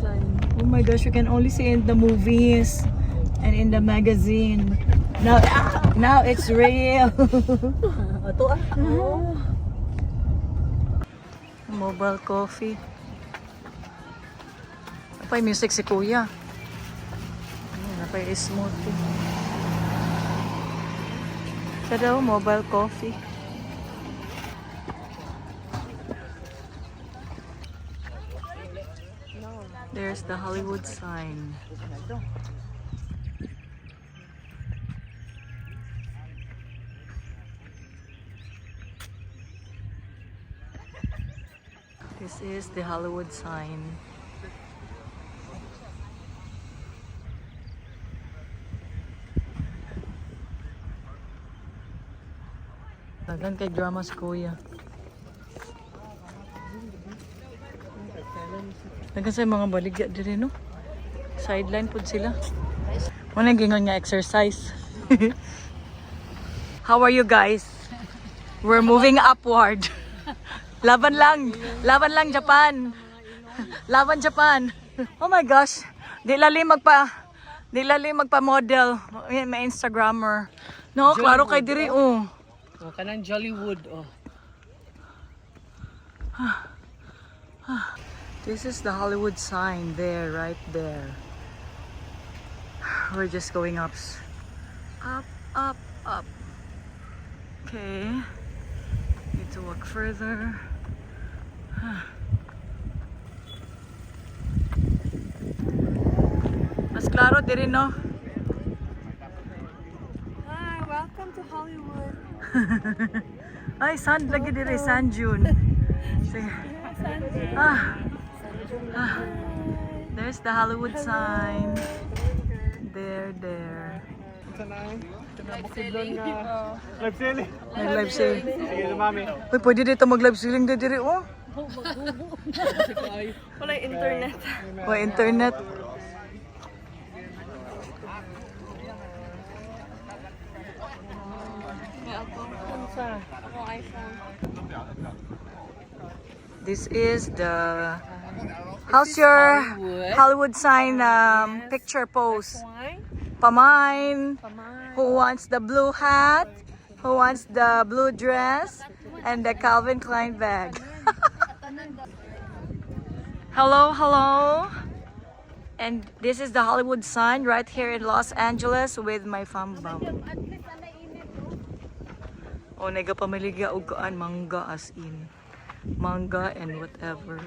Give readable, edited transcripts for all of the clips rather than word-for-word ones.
sign. Oh my gosh, you can only see in the movies and in the magazine. Now it's real. Ito ah. Oh. Mobile coffee. Apay music si Kuya. Apay smoothie. Sa daw, mobile coffee. There's the Hollywood sign. This is the Hollywood sign. Tagan kay drama si Kuya. Tagan sa mga baligya diri no. Sideline pud sila. Muna gingon nga exercise. How are you guys? We're moving upward. Laban lang Japan. Laban Japan. Oh my gosh. Di lali magpa-model, may Instagrammer. No, klaro kay diri oh. Oh, kanang Jollywood oh. This is the Hollywood sign there, right there. We're just going up. Up. Okay. Need to walk further. Mas klaro diri no. Hi, welcome to Hollywood. Ay, sand lagi diri, sand dune. Sige. There's the Hollywood sign. There. Live selling. Nag-live sale. Sige, lumami. Uy, pwede dito mag-live selling na diri, oh. Wala internet. O, internet. This is the... How's your Hollywood sign picture pose? Pamine. Who wants the blue hat? Who wants the blue dress? And the Calvin Klein bag. Hello. And this is the Hollywood sign right here in Los Angeles with my fambam. O, nagapamiliga og kaan mangga as in. Manga and whatever.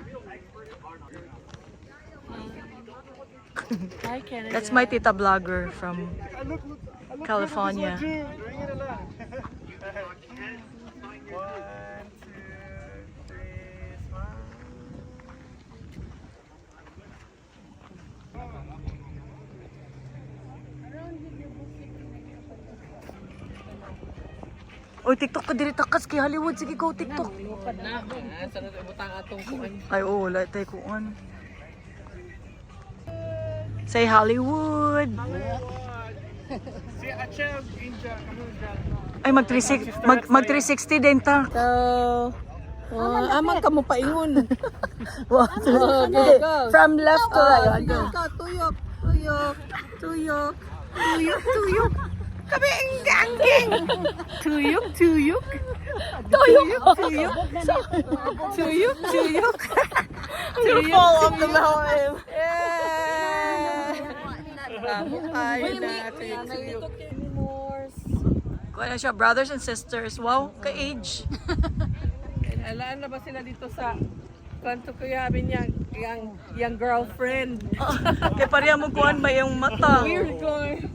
Hi, Canada. That's my tita vlogger from California. Oy, TikTok ka diri takas kay Hollywood. Sige, go TikTok. Sarap ibutang atong kuan. Ay, oo, wala tayo kuan. Say Hollywood. Si Achel, India, Ay, mag 360 din ta. So, amang ka mo paingon. Wow. Okay, go. From left to right. Go. Tuyok. Kami ang Tuyok. tuyok. To fall off the mountain. Kuha na siya, brothers and sisters. Wow, ka-age. Alaan na ba sila dito sa kanto ko yabi niya yung girlfriend. Kaya pareha mo kuhan ba yung mata? Weird going.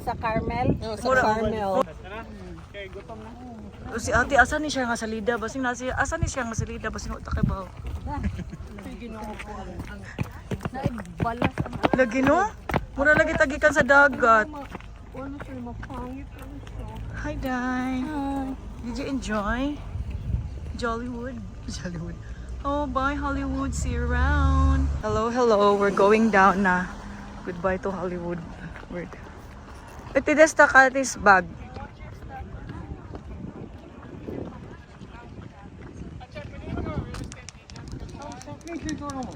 Sa Carmel? Sa Carmel. Okay, gutom na. O, si ate, asan ni siya nga salida? Basing nasi, asan ni siya nga salida? Basing utak kay baho. Naibalas ang Lagi no? Mura lagi tagikan sa dagat. ano siya mapangit. Hi, Dai. Did you enjoy Jollywood? Oh, bye Hollywood. See you around. Hello. We're going down na. Goodbye to Hollywood. Word. Iti desta ka this bag.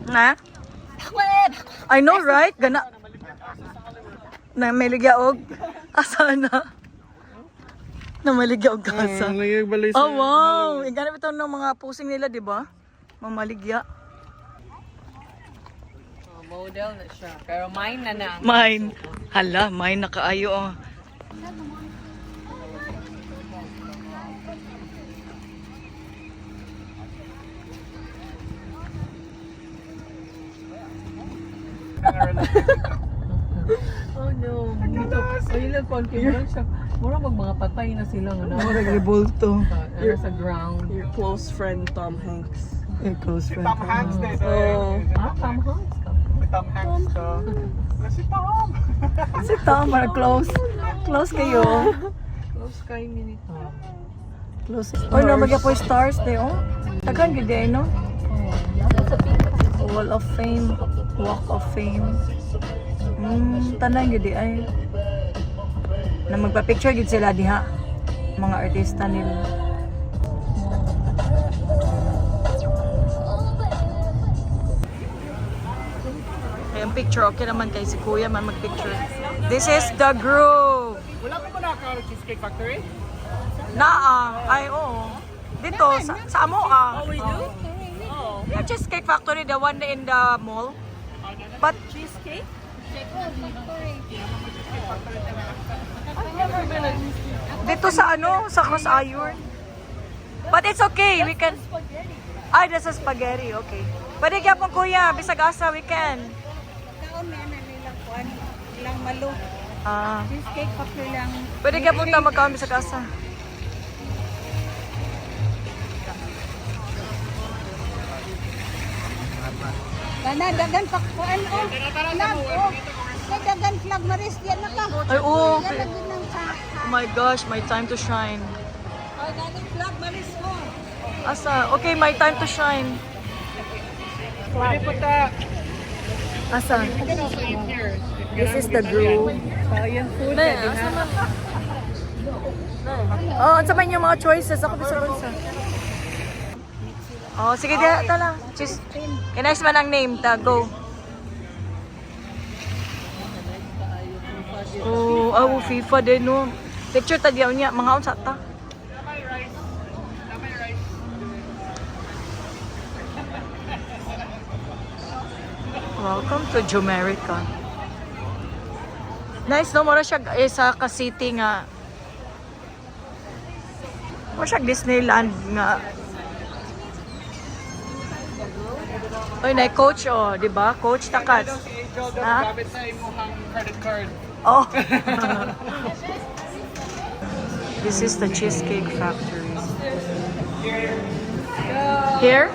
Na? I know, right? Gana. Na may ligyaog. Asa na? Na may ligyaog kasa. Nagbalay Oh, wow! Ganap ito ng mga posing nila, di ba? Mamaligya. Model na siya. Pero mine na na. Mine. Hala, mine na kaayo. Oh. Oh no. Dito. Ayun lang, confident siya. Mura mga patay na sila. Revolto. Sa ground. Your close friend Tom Hanks. Your close friend. Tom Hanks din. Tom Hanks ka. Tom Hanks to. Si Tom! Si Tom, para close. Close kayo. Close kay Minito. Close. Oh, no, magya po stars de, oh. Tagan gid eh, no? Wall of Fame. Walk of Fame. Tanan gid ay. Na magpa-picture gid sila diha. Mga artista nila. Ayun, picture. Okay naman kay si Kuya man mag-picture. This is the groove. Wala pa ko nakakaroon Cheesecake Factory? Naa. Ay, oo. Dito, sa amo ah. We do? Yeah, Cheesecake Factory, the one in the mall. But Cheesecake? dito sa ano, sa Cross Iron. But it's okay, we can... Ay, that's a spaghetti, okay. Pwede kaya pong kuya, bisag asa, we can. Kaon na nilang kuan, ilang malo. Ah, Cheesecake factory lang. pwede kaya punta magkaon bisag asa. Kana dagan pa kuan o. Flag o. May dagan flag maris diyan na ka. Ay, oo. Yan lagi ng sa. Oh my gosh, my time to shine. Ay, nani flag maris ko. Asa? Okay, my time to shine. Pwede po ta. Asa? This is the groove. Ayan food. Na, asa man? Oh, ano man yung mga choices? Ako bisa bansa. Oh, sige, diya, tala. Cheese. Kinais man ang name, ta, go. Oh, FIFA din, no. Picture ta diyaw niya, mga unsa ta. Welcome to Jumerica. Nice, no? Mura siya sa ka-city nga. Mura siya Disneyland nga. Oy, na coach, oh, di ba? Coach takat. Si Angel daw Ha? gamit sa imuhang credit card. Oh. This is the Cheesecake Factory. Here?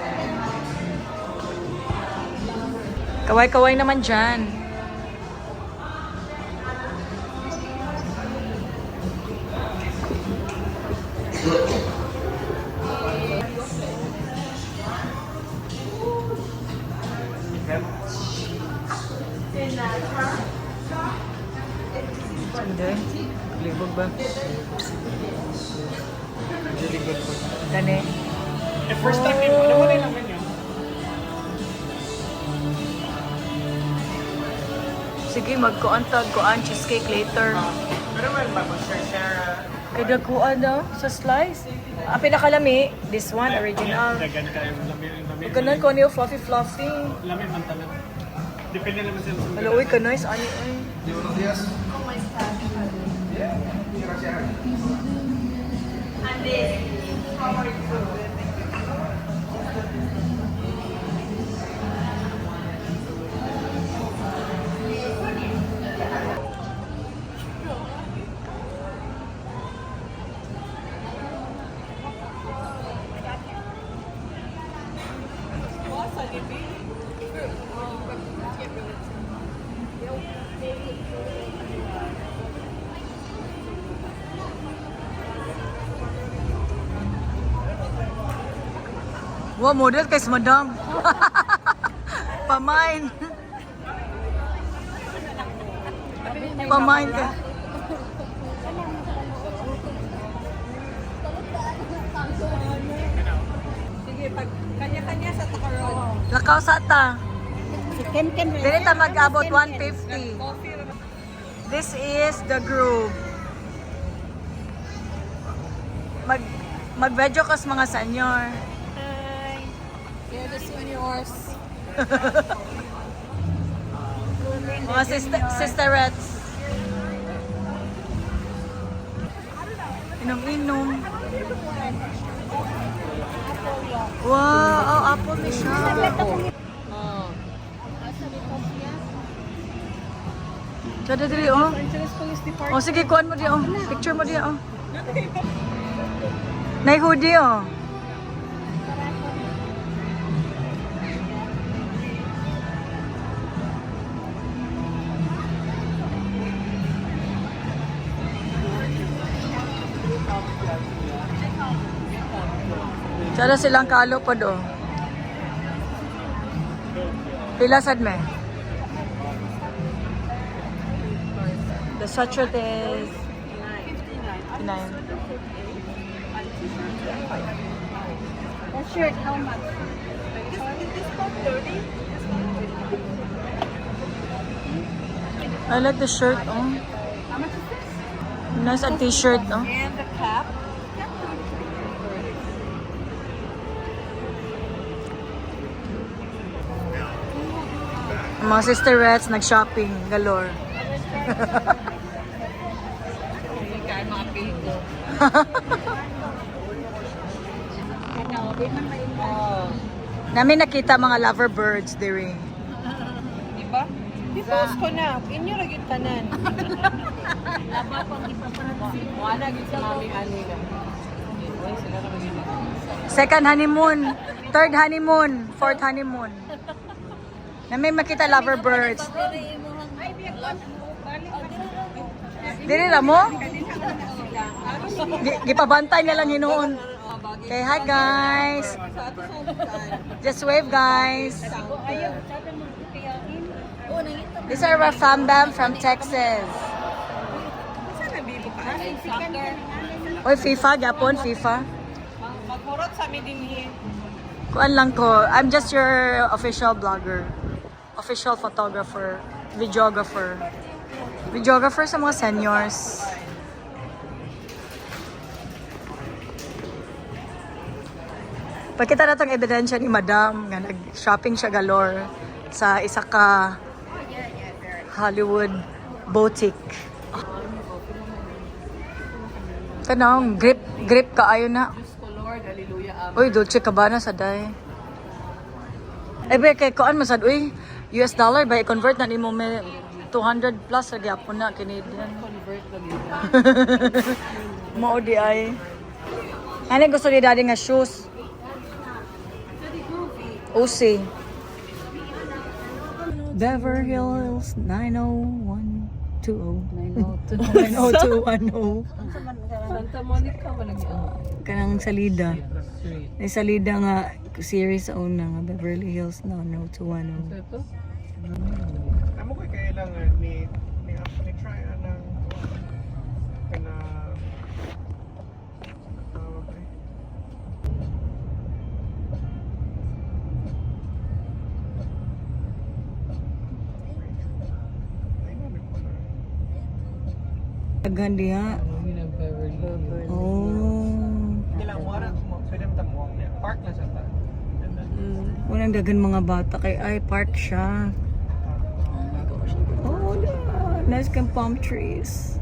Kaway-kaway naman dyan. Hindi. Libog ba? Really good po. Gani. Eh, first time din po, ano mo na lang yun? Sige, magkuan cheesecake later. Pero well, mag-share. Ay, daguan daw sa slice. Ang pinakalami, this one, original. Dagan kayo. Lami. Kanan ko niyo, fluffy. Lami man talaga. Depende naman sila. Hello, uy, ka nice. Ay. Wow, model kay madam. Pamain. Pamain ka. Sige, pag kanya-kanya sa takaroon. Lakaw sa ta. Si Ken Dili ta mag-abot 150. This is the groove. Mag-video kas mga senyor. Hi. You're the seniors. Mga sisterettes. Inom-inom. Wow, oh, apple ni siya. Sada diri oh. Oh sige, kuan mo di oh. Picture mo di oh. Nay hoodie oh. Sada silang kalo po do. Pila sad me? The sweatshirt is 59. The shirt, how much? I like the shirt, oh. Nice a t-shirt, oh. And the cap. Mga sisterettes nag-shopping galore. Kaya mga pildo. Namin nakita mga lover birds diri. Diba? I-post ko na. Inyo lagi tanan. Wala gid sa mami ani na. Second honeymoon, third honeymoon, fourth honeymoon. Namin makita lover birds. Dili ra mo? Gipabantay na lang hinuon. Okay, hi guys. Just wave guys. These are our fam bam from Texas. Oy, FIFA, Japon, FIFA. Magmurot sa mi dinhi. Kuan lang ko. I'm just your official blogger. Official photographer. Videographer. Videographer sa mga seniors. Pagkita na itong ebidensya ni Madam nga nag-shopping siya galore sa isa ka Hollywood boutique. Kanang grip kaayo na. Diyos ko Lord, hallelujah. Uy, Dolce Gabbana sa day. Be kay kuan masad uy, US dollar ba i-convert na nimo may 200 plus sa gyapon na Canadian. Convert na dito. Mao di ay. Ano gusto ni daddy nga shoes? OC. Beverly Hills 90120. 90210. Santa Monica wala gyud. Kanang salida. May salida nga series sa una nga Beverly Hills 90210. Ito. Amo ko kailangan ni actually try ng kana Daghan diha. Oh. ilang wala mo pwede mo tamo park na sa ta. Unang dagan mga bata kay ay park siya. Oh, nice kang palm trees.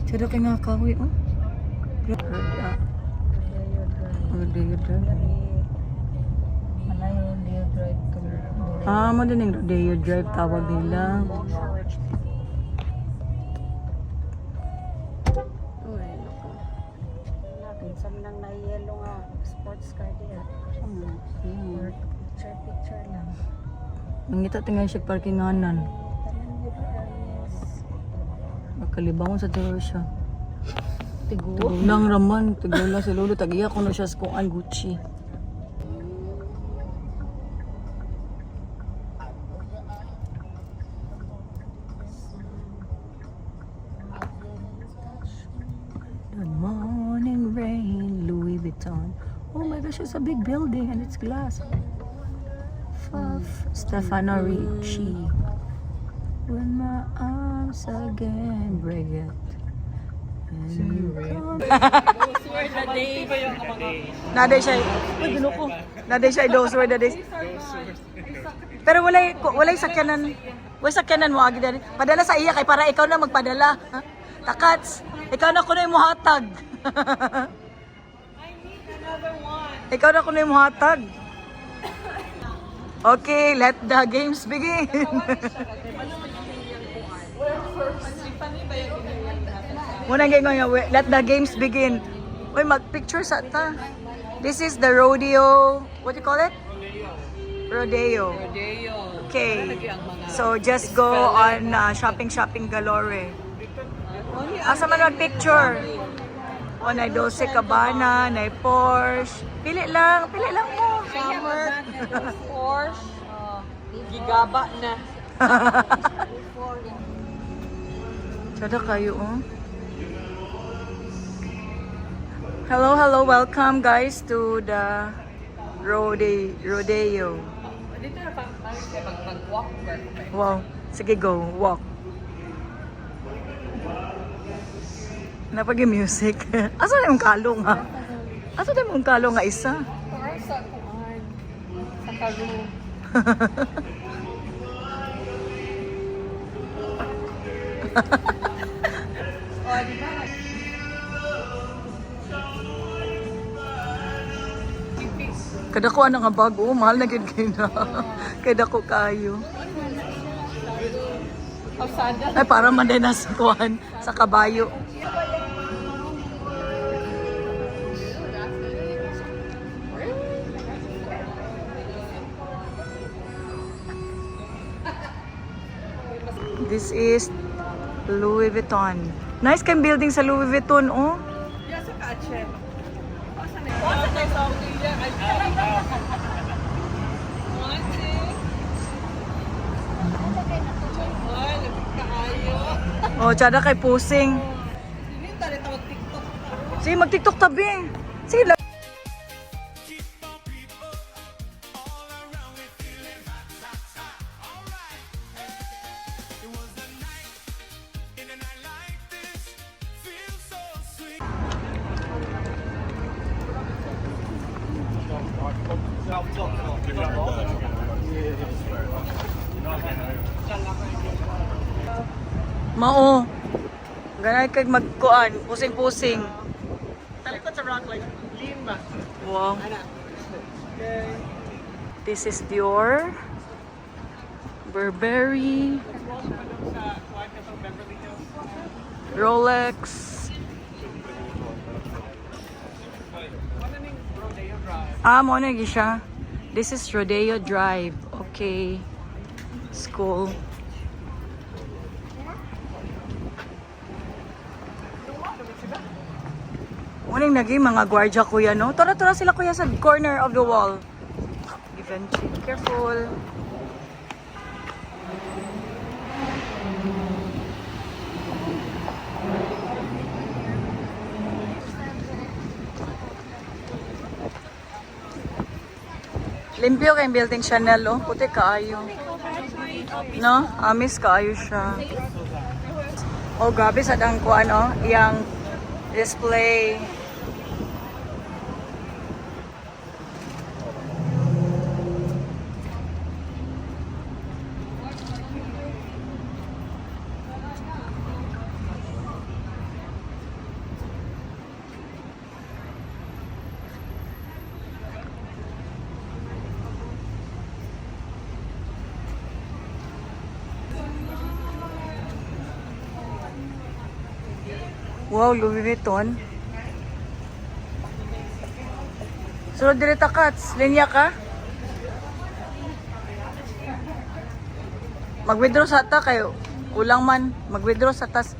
Sada kay nga kahoy oh. Oh, do you drive? Ah, mo din yung Rodeo Drive tawag nila. Minsan lang na yellow nga sports car diya. Picture lang. Mangita tingnan siya parkinganan. Makalibangon sa tiro siya. Tigulang raman, tigulang si Lolo. Tagiya ko na siya sa kuan Gucci. Good morning rain, Louis Vuitton. Oh my gosh, it's a big building and it's glass. Stefano Ricci. When my arms again break it. Those were the days. Naday siya. Uy, ginuko. Naday siya, those were the days. Pero walay sakyanan. Walay sakyanan mo agi dali. Padala sa iya kay para ikaw na magpadala. Ha? Takats, ikaw na kuno imong hatag. Ikaw na kuno imong hatag. Okay, let the games begin. Muna nga let the games begin. Uy, mag-picture sa ta. This is the rodeo. What do you call it? Rodeo. Okay. So just go on shopping galore. Asa man mag-picture? O, na Dolce Cabana, na Porsche. Pili lang mo. Summer, Porsche, gigaba na. Sada kayo, oh. Hello, welcome guys to the rodeo. Dito na pag-walk. Wow, sige go, walk. Napag music. Asa na yung kalong ha? Asa na yung kalong nga isa? Or sa kuhan. Sa karu. O, di ba? Kada ko ano nga bago, mahal na gid kay na. Kada ko kayo. Ausada. Ay para man din sa kuhan sa kabayo. This is Louis Vuitton. Nice kang building sa Louis Vuitton, oh. Diyan sa kache. Asa na sa Australia? Ay, nagkaayo. Oh, tsada kay pusing. Hindi tayo mag-tiktok. Sige, mag-tiktok tabi. Sige lang. Mao. Ganay kay magkuan, pusing-pusing. Talikod sa rock like lima. Wow. This is Dior. Burberry. Rolex. Mo na siya. This is Rodeo Drive. Okay. School. Muling naging mga gwardiya kuya, no? Tara sila kuya sa corner of the wall. Give and check. Careful. Limpyo kayong building Chanel, oh. Puti kaayo. No? Amis kaayo siya. Oh, grabe sa dang kuan, oh. Iyang display. Wow, Louis Vuitton. Sunod direta Kats, linya ka? Mag-withdraw sa ta kayo. Kulang man, mag-withdraw sa tas.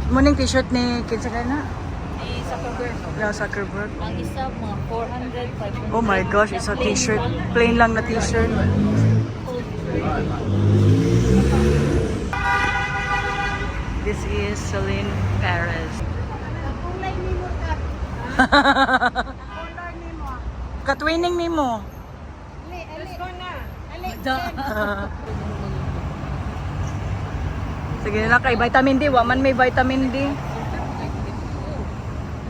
Muning t-shirt ni kinsa ka na? Ni Zuckerberg. Yeah, Zuckerberg. Ang isa, mga 400, 500. Oh my gosh, it's a t-shirt. Plain lang na t-shirt. This is Celine Perez. Kung may Katwining nimo. Let's go na. Sige na kay vitamin D, waman may vitamin D.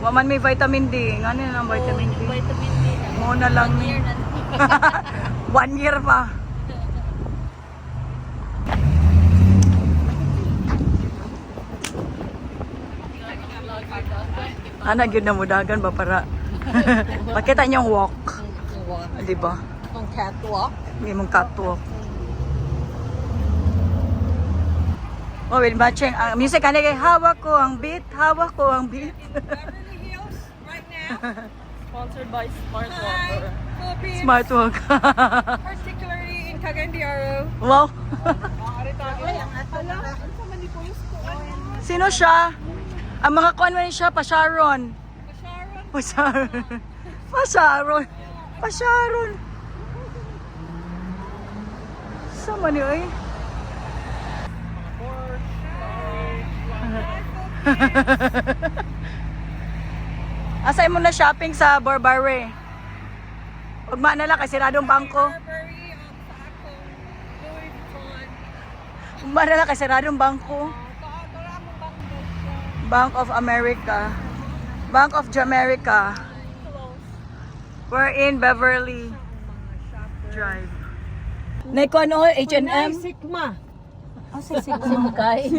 Waman may vitamin D. Ngano na ang vitamin D? Vitamin D. Mo na lang ni. 1 year pa. Ana gyud na mudagan ba para pakita niyo ang walk, di ba? Ang catwalk. Hindi mong catwalk. Oh, with matching ang music ani kay hawak ko ang beat, hawak ko ang beat. Beverly Hills right now. Sponsored by Smart Hi, Walker. Philippines. Smart walk. Particularly in Cagayan Wow. Hala, ano sa Manipulos ko? Sino siya? Ang mga kuan man siya, pa Sharon. Sharon. Pa Sharon. Pa Sharon. Pa Sharon. Sa man yun eh? Asay mo na shopping sa Barbary. Ugma na lang kasi siradong bangko. Burberry, sa akong Louis Vuitton. Ugma na lang kasi siradong bangko. Wala akong bangko. Bank of America. Bank of Jamaica. We're in Beverly Drive. Naikon o, H&M. Sigma. Simkay.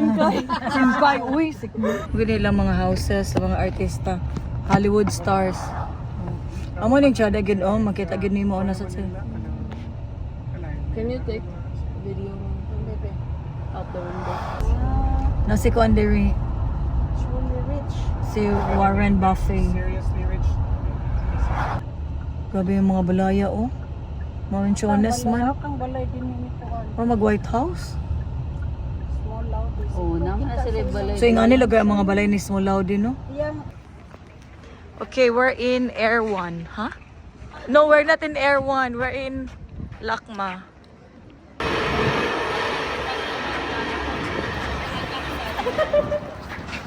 Simpay, uy, sikmo. Gini lang mga houses sa mga artista. Hollywood stars. Amo ning chada gid oh, makita gid nimo na sa Can you take video out the window? na si Condiri, It's really rich. si Warren Buffett. Seriously rich. Grabe yung mga balaya oh. Mawenchones man. Kang balay din nito. Or mag White House. Oh, naman na sila balay. So yung nga nilagay ang mga balay ni Smolaw din no? Okay, we're in Air 1, huh? No, we're not in Air 1. We're in Lakma.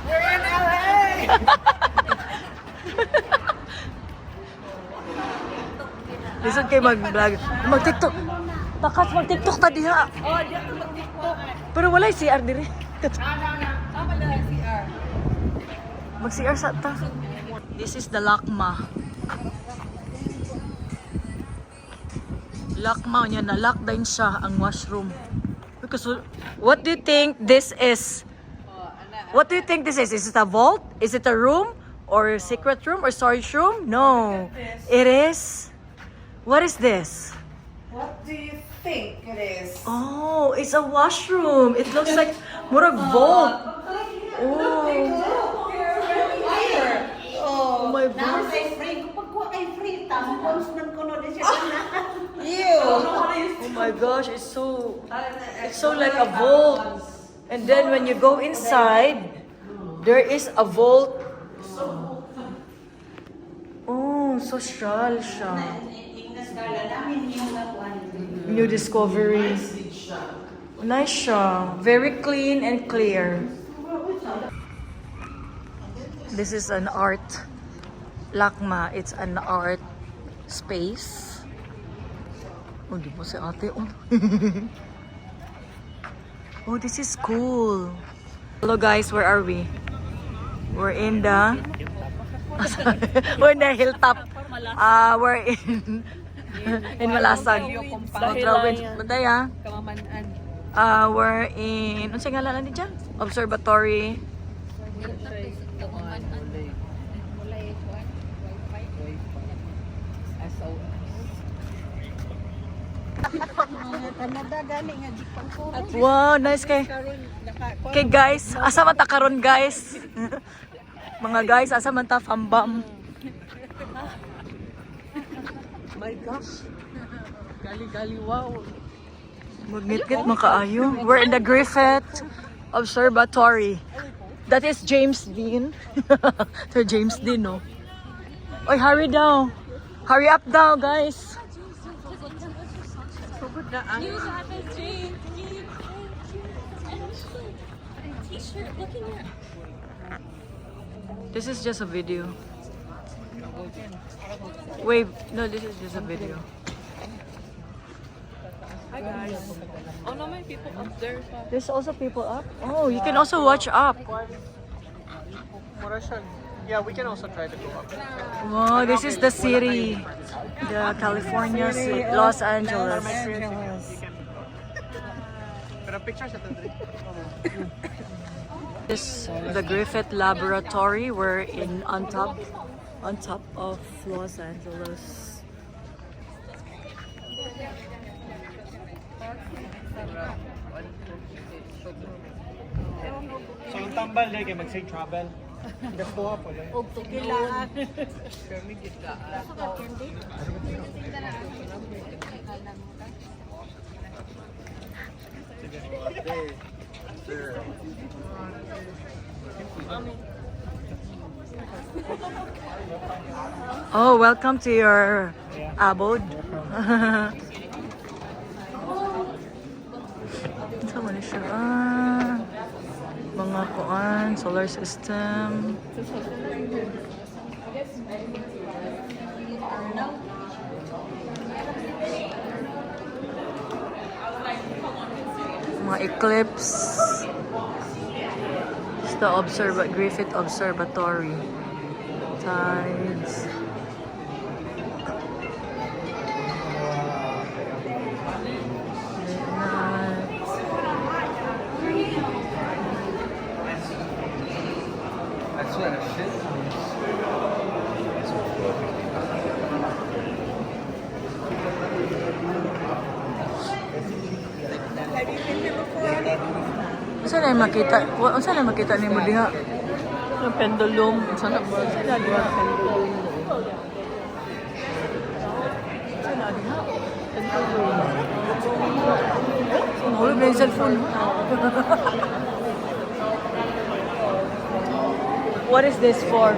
We're in LA! Listen kay mag-vlog. Mag-TikTok. Takas mag-TikTok ta diha. Oh, di ako mag-tiktok. Pero wala yung CR dire. Tama na lang CR. Mag-CR sa ta. This is the Lakma. Lakma niya na lock din siya ang washroom. Because what do you think this is? What do you think this is? Is it a vault? Is it a room? Or secret room? Or storage room? No. It is. What is this? What do you think it is? Oh, it's a washroom. It looks like murag vault. Oh. Oh my God. Oh my gosh, it's so like a vault. And then when you go inside, there is a vault. Oh, social siya. New discovery. Nice siya. Very clean and clear. This is an art. Lakma, it's an art space. Oh, di po si ate. Oh. Oh, this is cool. Hello guys, where are we? We're in the... we're in the hilltop. We're in Malasag. Province. Badaya. Kamamanaan. We're in... Ano siya ngalan dyan? Observatory. Wow, nice kay. Okay guys, asa man ta karon guys? Mga guys, asa man ta fambam? My gosh. Gali-gali, wow. Magnit-ngit makaayo. We're in the Griffith Observatory. That is James Dean. Sir James Dean, no? Oy, hurry daw. Hurry up daw, guys. Sugod na ang... This is just a video. Wave. No, this is just a video. Hi guys. Oh no, may people up there. There's also people up. Oh, you can also watch up. Yeah, we can also try to go up. Wow, this is the city, the California city, Los Angeles. Pero picture sa tanda. This the Griffith Laboratory. We're on top of Los Angeles. So ang tambal dahil kay mag-safe travel. Gasto po lang. Og tugilaan. Oh, welcome to your abode. Ito mo na siya. Mga kuan, solar system. Mga eclipse. It's the Griffith Observatory. Tides. That's what a shit. Saan na makita? Saan na makita ni mo diha? Yung pendulum. Sana ba? Sana diba pendulum? Sana diha? Mahulog na yung cellphone. What is this for?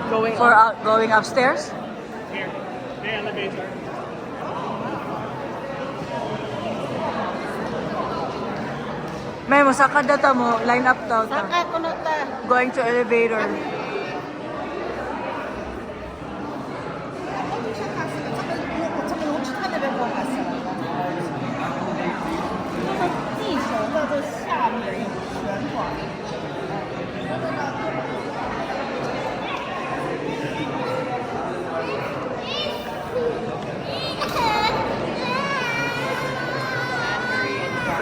Going upstairs? Here. The elevator. May masakad data mo, line up daw ta. Saka ko na ta. Going to elevator.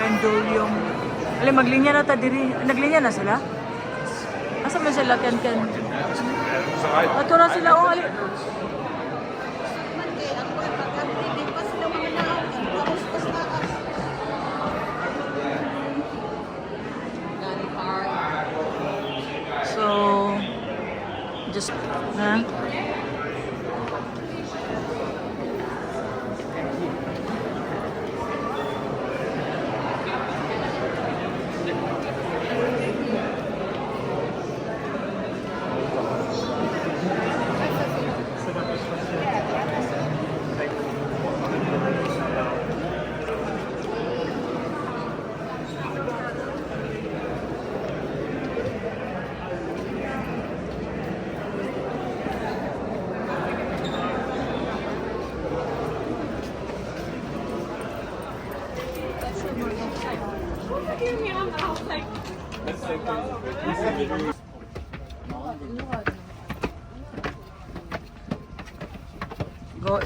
Pendulum. Alam, maglinya na ta diri. Naglinya na sila? Asa man sila ken? Ato na sila oh. Ali. So, just, huh?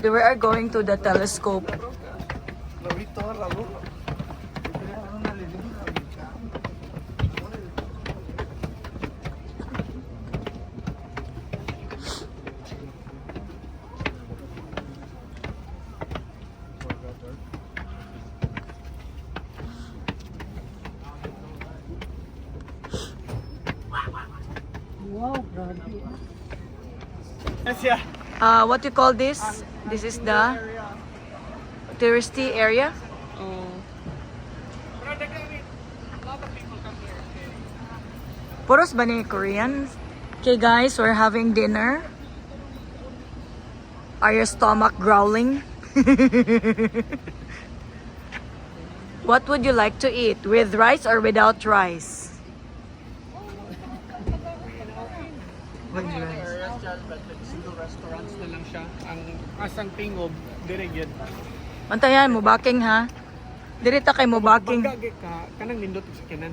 We are going to the telescope. Wow, grabe. Yes, yeah. What you call this? This is the touristy area. Oh. Puros ba ni Koreans? Okay guys, we're having dinner. Are your stomach growling? What would you like to eat? With rice or without rice? With rice. but single restaurants na lang siya. Ang asang tingob, dirigid. Antayan mo baking ha. Dirita kay mo baking. Pagkagi ka, kanang nindot sa kinan.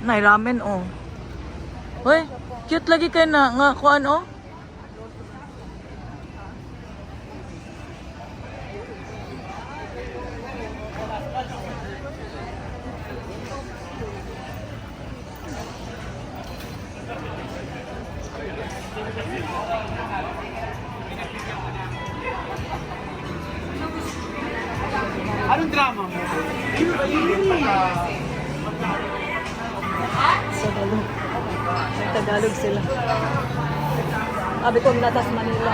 Nay ramen oh. Hoy, cute lagi kay na nga kuan oh. Anong drama mo? May Tagalog sila. Sabi ko natas Manila.